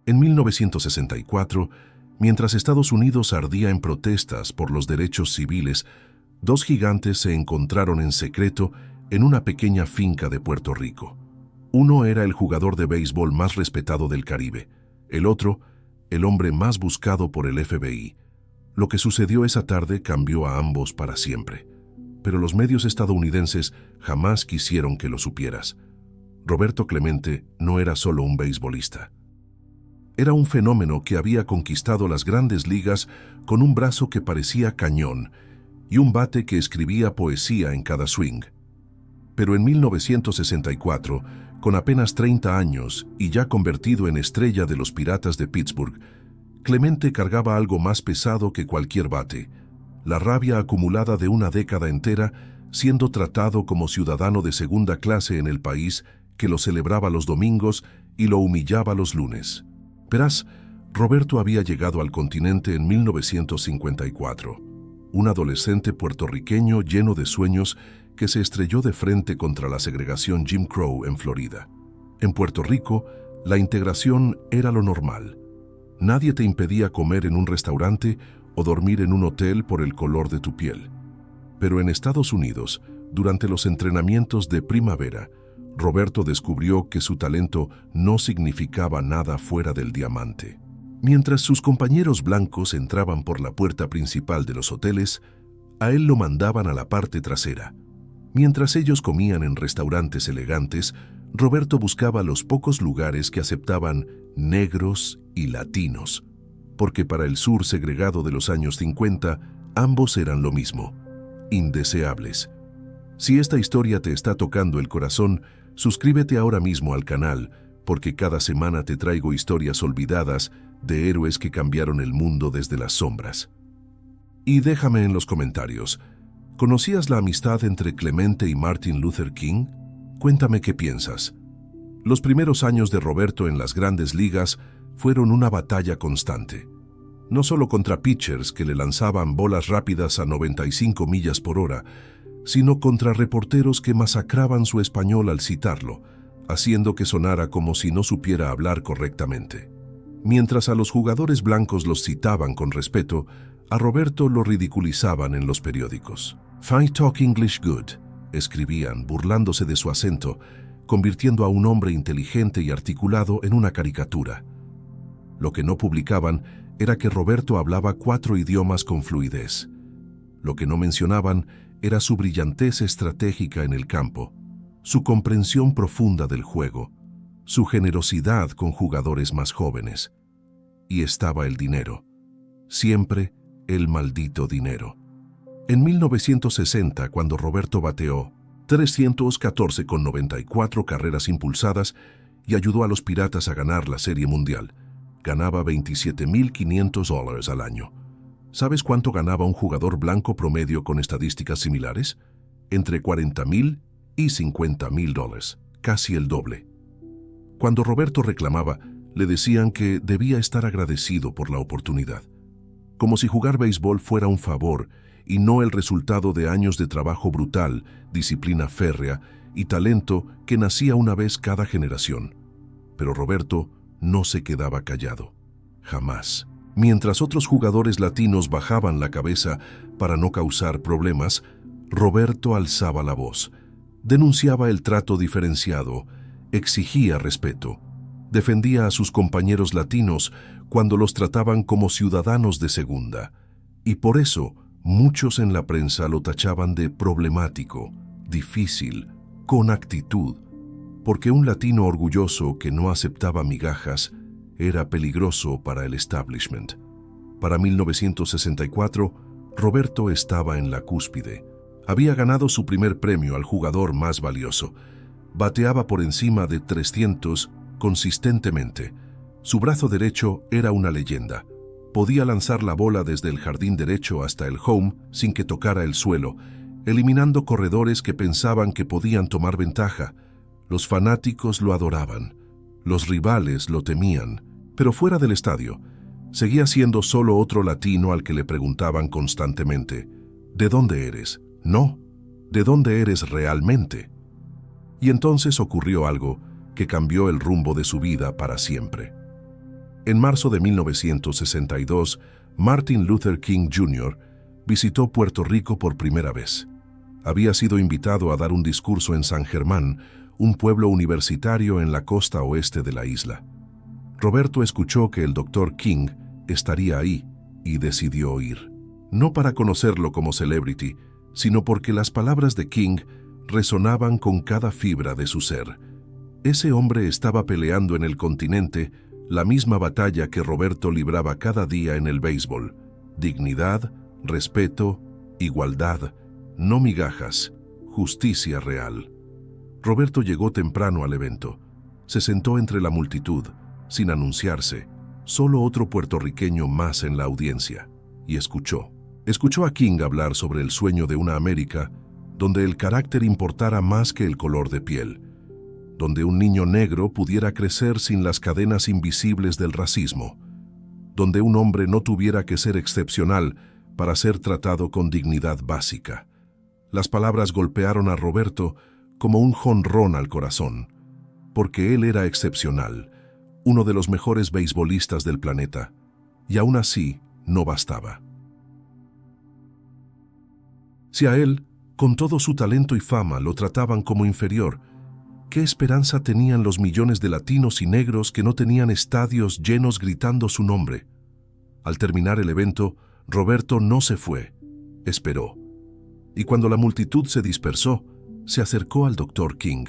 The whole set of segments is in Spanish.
En 1964, mientras Estados Unidos ardía en protestas por los derechos civiles, dos gigantes se encontraron en secreto en una pequeña finca de Puerto Rico. Uno era el jugador de béisbol más respetado del Caribe, el otro, el hombre más buscado por el FBI. Lo que sucedió esa tarde cambió a ambos para siempre, pero los medios estadounidenses jamás quisieron que lo supieras. Roberto Clemente no era solo un beisbolista. Era un fenómeno que había conquistado las grandes ligas con un brazo que parecía cañón y un bate que escribía poesía en cada swing. Pero en 1964, con apenas 30 años y ya convertido en estrella de los Piratas de Pittsburgh, Clemente cargaba algo más pesado que cualquier bate: la rabia acumulada de una década entera, siendo tratado como ciudadano de segunda clase en el país que lo celebraba los domingos y lo humillaba los lunes. Verás, Roberto había llegado al continente en 1954, un adolescente puertorriqueño lleno de sueños que se estrelló de frente contra la segregación Jim Crow en Florida. En Puerto Rico, la integración era lo normal. Nadie te impedía comer en un restaurante o dormir en un hotel por el color de tu piel. Pero en Estados Unidos, durante los entrenamientos de primavera, Roberto descubrió que su talento no significaba nada fuera del diamante. Mientras sus compañeros blancos entraban por la puerta principal de los hoteles, a él lo mandaban a la parte trasera. Mientras ellos comían en restaurantes elegantes, Roberto buscaba los pocos lugares que aceptaban negros y latinos, porque para el sur segregado de los años 50, ambos eran lo mismo: indeseables. Si esta historia te está tocando el corazón, suscríbete ahora mismo al canal, porque cada semana te traigo historias olvidadas de héroes que cambiaron el mundo desde las sombras. Y déjame en los comentarios, ¿conocías la amistad entre Clemente y Martin Luther King? Cuéntame qué piensas. Los primeros años de Roberto en las grandes ligas fueron una batalla constante. No solo contra pitchers que le lanzaban bolas rápidas a 95 millas por hora, sino contra reporteros que masacraban su español al citarlo, haciendo que sonara como si no supiera hablar correctamente. Mientras a los jugadores blancos los citaban con respeto, a Roberto lo ridiculizaban en los periódicos. "I talk English good", escribían, burlándose de su acento, convirtiendo a un hombre inteligente y articulado en una caricatura. Lo que no publicaban era que Roberto hablaba 4 idiomas con fluidez. Lo que no mencionaban era su brillantez estratégica en el campo, su comprensión profunda del juego, su generosidad con jugadores más jóvenes. Y estaba el dinero. Siempre el maldito dinero. En 1960, cuando Roberto bateó 314 con 94 carreras impulsadas y ayudó a los Piratas a ganar la Serie Mundial, ganaba $27,500 al año. ¿Sabes cuánto ganaba un jugador blanco promedio con estadísticas similares? Entre $40,000 y $50,000, casi el doble. Cuando Roberto reclamaba, le decían que debía estar agradecido por la oportunidad, como si jugar béisbol fuera un favor y no el resultado de años de trabajo brutal, disciplina férrea y talento que nacía una vez cada generación. Pero Roberto no se quedaba callado, jamás. Mientras otros jugadores latinos bajaban la cabeza para no causar problemas, Roberto alzaba la voz, denunciaba el trato diferenciado, exigía respeto, defendía a sus compañeros latinos cuando los trataban como ciudadanos de segunda, y por eso muchos en la prensa lo tachaban de problemático, difícil, con actitud, porque un latino orgulloso que no aceptaba migajas era peligroso para el establishment. Para 1964, Roberto estaba en la cúspide. Había ganado su primer premio al jugador más valioso. Bateaba por encima de 300 consistentemente. Su brazo derecho era una leyenda. Podía lanzar la bola desde el jardín derecho hasta el home sin que tocara el suelo, eliminando corredores que pensaban que podían tomar ventaja. Los fanáticos lo adoraban. Los rivales lo temían. Pero fuera del estadio, seguía siendo solo otro latino al que le preguntaban constantemente: ¿de dónde eres? No, ¿de dónde eres realmente? Y entonces ocurrió algo que cambió el rumbo de su vida para siempre. En marzo de 1962, Martin Luther King Jr. visitó Puerto Rico por primera vez. Había sido invitado a dar un discurso en San Germán, un pueblo universitario en la costa oeste de la isla. Roberto escuchó que el Dr. King estaría ahí y decidió ir. No para conocerlo como celebrity, sino porque las palabras de King resonaban con cada fibra de su ser. Ese hombre estaba peleando en el continente la misma batalla que Roberto libraba cada día en el béisbol: dignidad, respeto, igualdad, no migajas, justicia real. Roberto llegó temprano al evento. Se sentó entre la multitud, sin anunciarse, solo otro puertorriqueño más en la audiencia, y escuchó. Escuchó a King hablar sobre el sueño de una América donde el carácter importara más que el color de piel, donde un niño negro pudiera crecer sin las cadenas invisibles del racismo, donde un hombre no tuviera que ser excepcional para ser tratado con dignidad básica. Las palabras golpearon a Roberto como un jonrón al corazón, porque él era excepcional, uno de los mejores beisbolistas del planeta, y aún así no bastaba. Si a él, con todo su talento y fama, lo trataban como inferior, ¿qué esperanza tenían los millones de latinos y negros que no tenían estadios llenos gritando su nombre? Al terminar el evento, Roberto no se fue, esperó. Y cuando la multitud se dispersó, se acercó al Dr. King,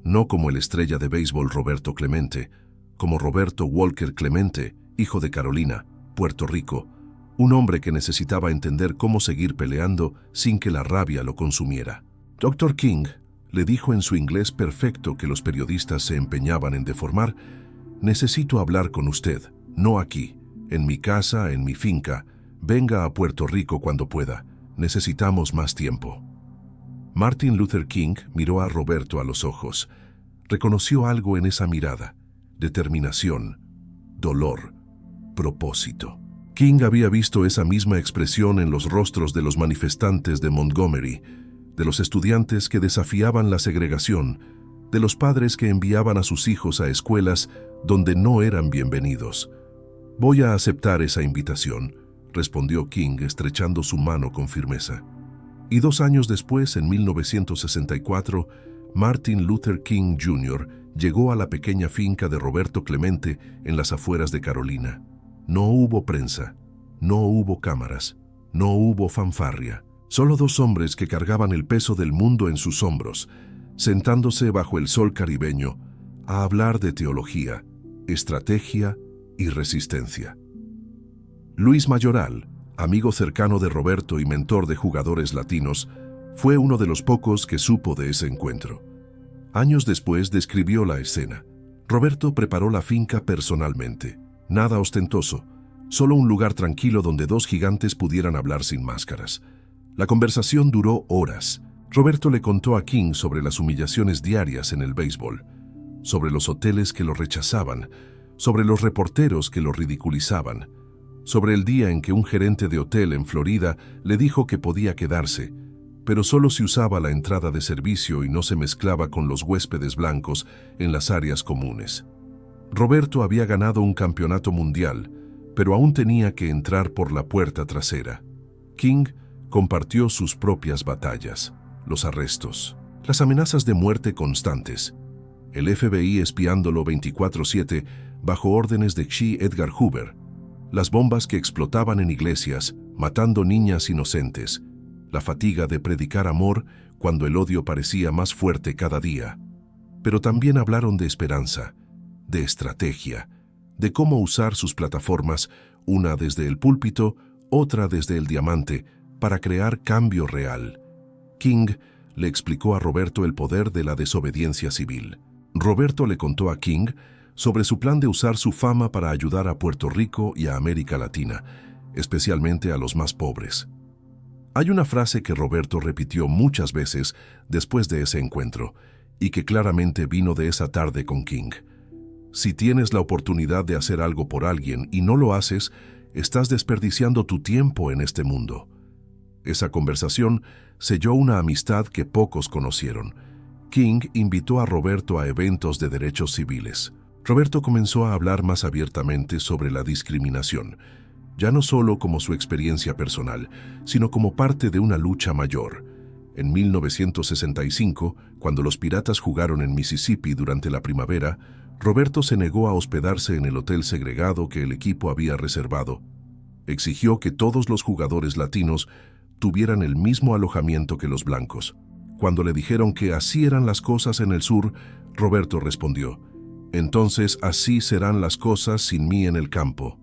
no como el estrella de béisbol Roberto Clemente, como Roberto Walker Clemente, hijo de Carolina, Puerto Rico, un hombre que necesitaba entender cómo seguir peleando sin que la rabia lo consumiera. Dr. King le dijo en su inglés perfecto que los periodistas se empeñaban en deformar: necesito hablar con usted, no aquí, en mi casa, en mi finca. Venga a Puerto Rico cuando pueda. Necesitamos más tiempo. Martin Luther King miró a Roberto a los ojos. Reconoció algo en esa mirada: determinación, dolor, propósito. King había visto esa misma expresión en los rostros de los manifestantes de Montgomery, de los estudiantes que desafiaban la segregación, de los padres que enviaban a sus hijos a escuelas donde no eran bienvenidos. Voy a aceptar esa invitación, respondió King, estrechando su mano con firmeza. Y 2 años después, en 1964, Martin Luther King Jr. llegó a la pequeña finca de Roberto Clemente en las afueras de Carolina. No hubo prensa, no hubo cámaras, no hubo fanfarria. Solo 2 hombres que cargaban el peso del mundo en sus hombros, sentándose bajo el sol caribeño a hablar de teología, estrategia y resistencia. Luis Mayoral, amigo cercano de Roberto y mentor de jugadores latinos, fue uno de los pocos que supo de ese encuentro. Años después describió la escena. Roberto preparó la finca personalmente. Nada ostentoso, solo un lugar tranquilo donde 2 gigantes pudieran hablar sin máscaras. La conversación duró horas. Roberto le contó a King sobre las humillaciones diarias en el béisbol, sobre los hoteles que lo rechazaban, sobre los reporteros que lo ridiculizaban, sobre el día en que un gerente de hotel en Florida le dijo que podía quedarse, pero solo si usaba la entrada de servicio y no se mezclaba con los huéspedes blancos en las áreas comunes. Roberto había ganado un campeonato mundial, pero aún tenía que entrar por la puerta trasera. King compartió sus propias batallas, los arrestos, las amenazas de muerte constantes, el FBI espiándolo 24/7 bajo órdenes de G. Edgar Hoover, las bombas que explotaban en iglesias, matando niñas inocentes, la fatiga de predicar amor cuando el odio parecía más fuerte cada día. Pero también hablaron de esperanza, de estrategia, de cómo usar sus plataformas, una desde el púlpito, otra desde el diamante, para crear cambio real. King le explicó a Roberto el poder de la desobediencia civil. Roberto le contó a King sobre su plan de usar su fama para ayudar a Puerto Rico y a América Latina, especialmente a los más pobres. Hay una frase que Roberto repitió muchas veces después de ese encuentro, y que claramente vino de esa tarde con King. Si tienes la oportunidad de hacer algo por alguien y no lo haces, estás desperdiciando tu tiempo en este mundo. Esa conversación selló una amistad que pocos conocieron. King invitó a Roberto a eventos de derechos civiles. Roberto comenzó a hablar más abiertamente sobre la discriminación, ya no solo como su experiencia personal, sino como parte de una lucha mayor. En 1965, cuando los Piratas jugaron en Mississippi durante la primavera, Roberto se negó a hospedarse en el hotel segregado que el equipo había reservado. Exigió que todos los jugadores latinos tuvieran el mismo alojamiento que los blancos. Cuando le dijeron que así eran las cosas en el sur, Roberto respondió: «Entonces así serán las cosas sin mí en el campo».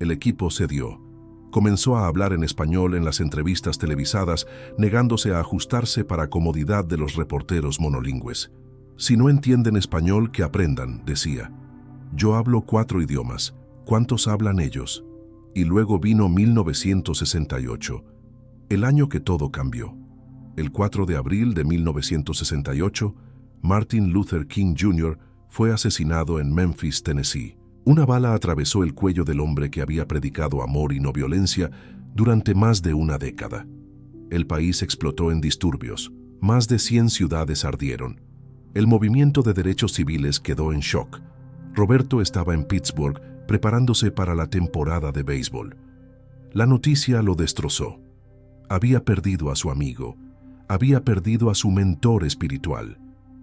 El equipo cedió. Comenzó a hablar en español en las entrevistas televisadas, negándose a ajustarse para comodidad de los reporteros monolingües. «Si no entienden español, que aprendan», decía. «Yo hablo 4 idiomas. ¿Cuántos hablan ellos?». Y luego vino 1968, el año que todo cambió. El 4 de abril de 1968, Martin Luther King Jr. fue asesinado en Memphis, Tennessee. Una bala atravesó el cuello del hombre que había predicado amor y no violencia durante más de una década. El país explotó en disturbios. Más de 100 ciudades ardieron. El movimiento de derechos civiles quedó en shock. Roberto estaba en Pittsburgh preparándose para la temporada de béisbol. La noticia lo destrozó. Había perdido a su amigo. Había perdido a su mentor espiritual.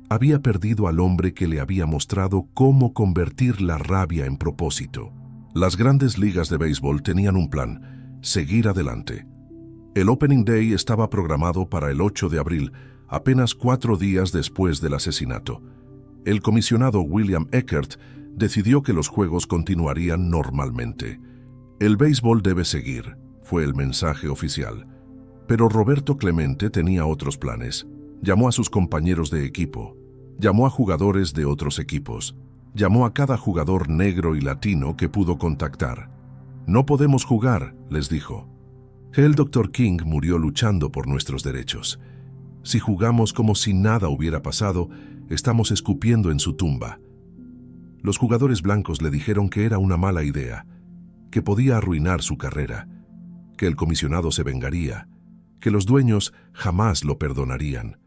Había perdido al hombre que le había mostrado cómo convertir la rabia en propósito. Las grandes ligas de béisbol tenían un plan: seguir adelante. El Opening Day estaba programado para el 8 de abril, apenas 4 días después del asesinato. El comisionado William Eckert decidió que los juegos continuarían normalmente. «El béisbol debe seguir», fue el mensaje oficial. Pero Roberto Clemente tenía otros planes. Llamó a sus compañeros de equipo, llamó a jugadores de otros equipos, llamó a cada jugador negro y latino que pudo contactar. «No podemos jugar», les dijo. «El Dr. King murió luchando por nuestros derechos. Si jugamos como si nada hubiera pasado, estamos escupiendo en su tumba». Los jugadores blancos le dijeron que era una mala idea, que podía arruinar su carrera, que el comisionado se vengaría, que los dueños jamás lo perdonarían.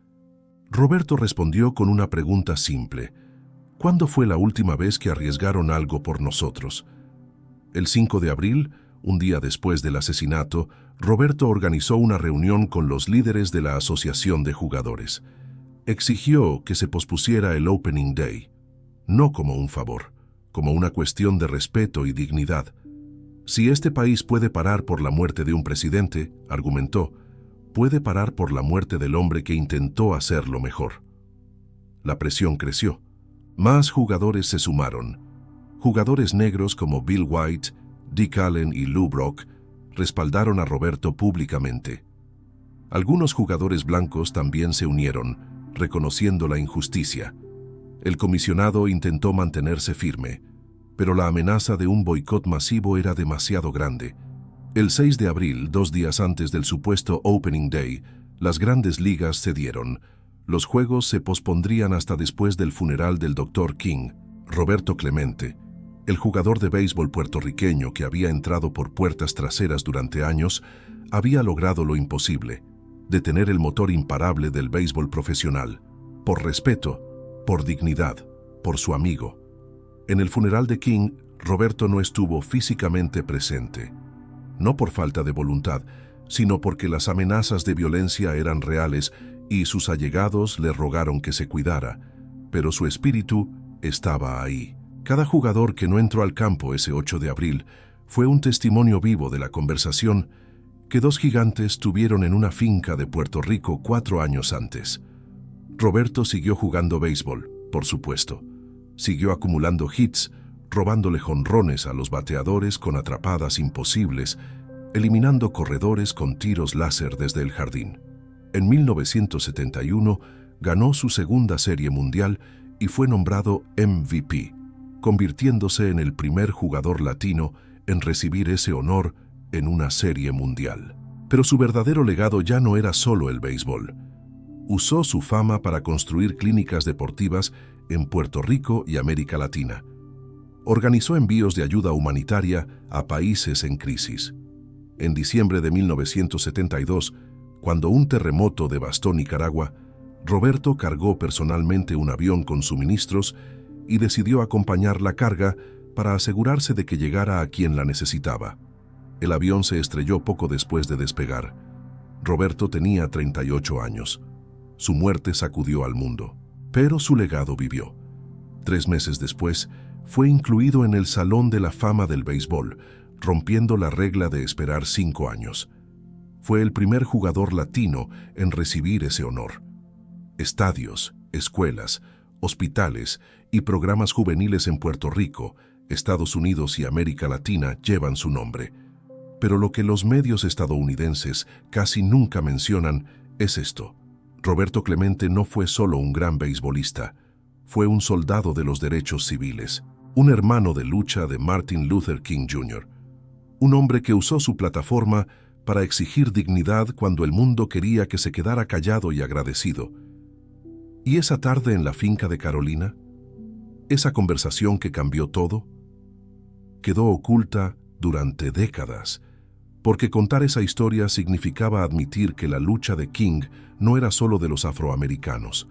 Roberto respondió con una pregunta simple: ¿cuándo fue la última vez que arriesgaron algo por nosotros? El 5 de abril, un día después del asesinato, Roberto organizó una reunión con los líderes de la Asociación de Jugadores. Exigió que se pospusiera el Opening Day, no como un favor, como una cuestión de respeto y dignidad. Si este país puede parar por la muerte de un presidente, argumentó, puede parar por la muerte del hombre que intentó hacerlo mejor. La presión creció. Más jugadores se sumaron. Jugadores negros como Bill White, Dick Allen y Lou Brock respaldaron a Roberto públicamente. Algunos jugadores blancos también se unieron, reconociendo la injusticia. El comisionado intentó mantenerse firme, pero la amenaza de un boicot masivo era demasiado grande. El 6 de abril, 2 días antes del supuesto Opening Day, las grandes ligas cedieron. Los juegos se pospondrían hasta después del funeral del Dr. King. Roberto Clemente, el jugador de béisbol puertorriqueño que había entrado por puertas traseras durante años, había logrado lo imposible: detener el motor imparable del béisbol profesional. Por respeto, por dignidad, por su amigo. En el funeral de King, Roberto no estuvo físicamente presente. No por falta de voluntad, sino porque las amenazas de violencia eran reales y sus allegados le rogaron que se cuidara, pero su espíritu estaba ahí. Cada jugador que no entró al campo ese 8 de abril fue un testimonio vivo de la conversación que dos gigantes tuvieron en una finca de Puerto Rico 4 años antes. Roberto siguió jugando béisbol, por supuesto. Siguió acumulando hits, robándole jonrones a los bateadores con atrapadas imposibles, eliminando corredores con tiros láser desde el jardín. En 1971 ganó su segunda Serie Mundial y fue nombrado MVP, convirtiéndose en el primer jugador latino en recibir ese honor en una Serie Mundial. Pero su verdadero legado ya no era solo el béisbol. Usó su fama para construir clínicas deportivas en Puerto Rico y América Latina. Organizó envíos de ayuda humanitaria a países en crisis. En diciembre de 1972, cuando un terremoto devastó Nicaragua, Roberto cargó personalmente un avión con suministros y decidió acompañar la carga para asegurarse de que llegara a quien la necesitaba. El avión se estrelló poco después de despegar. Roberto tenía 38 años. Su muerte sacudió al mundo, pero su legado vivió. 3 meses después, fue incluido en el Salón de la Fama del Béisbol, rompiendo la regla de esperar 5 años. Fue el primer jugador latino en recibir ese honor. Estadios, escuelas, hospitales y programas juveniles en Puerto Rico, Estados Unidos y América Latina llevan su nombre. Pero lo que los medios estadounidenses casi nunca mencionan es esto. Roberto Clemente no fue solo un gran beisbolista, fue un soldado de los derechos civiles, un hermano de lucha de Martin Luther King Jr., un hombre que usó su plataforma para exigir dignidad cuando el mundo quería que se quedara callado y agradecido. ¿Y esa tarde en la finca de Carolina? ¿Esa conversación que cambió todo? Quedó oculta durante décadas, porque contar esa historia significaba admitir que la lucha de King no era solo de los afroamericanos,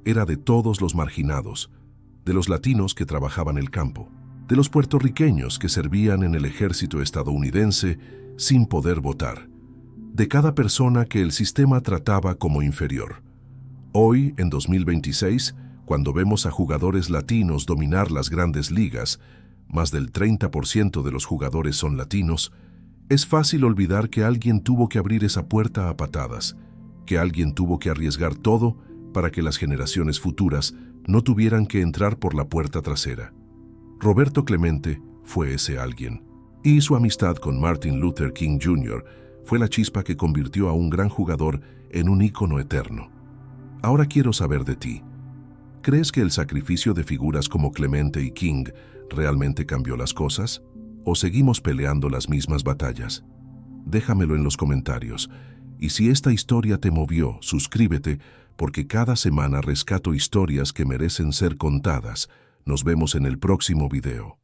era de todos los marginados, de los latinos que trabajaban el campo, de los puertorriqueños que servían en el ejército estadounidense sin poder votar, de cada persona que el sistema trataba como inferior. Hoy, en 2026, cuando vemos a jugadores latinos dominar las grandes ligas, más del 30% de los jugadores son latinos, es fácil olvidar que alguien tuvo que abrir esa puerta a patadas, que alguien tuvo que arriesgar todo para que las generaciones futuras no tuvieran que entrar por la puerta trasera. Roberto Clemente fue ese alguien, y su amistad con Martin Luther King Jr. fue la chispa que convirtió a un gran jugador en un ícono eterno. Ahora quiero saber de ti. ¿Crees que el sacrificio de figuras como Clemente y King realmente cambió las cosas? ¿O seguimos peleando las mismas batallas? Déjamelo en los comentarios. Y si esta historia te movió, suscríbete, porque cada semana rescato historias que merecen ser contadas. Nos vemos en el próximo video.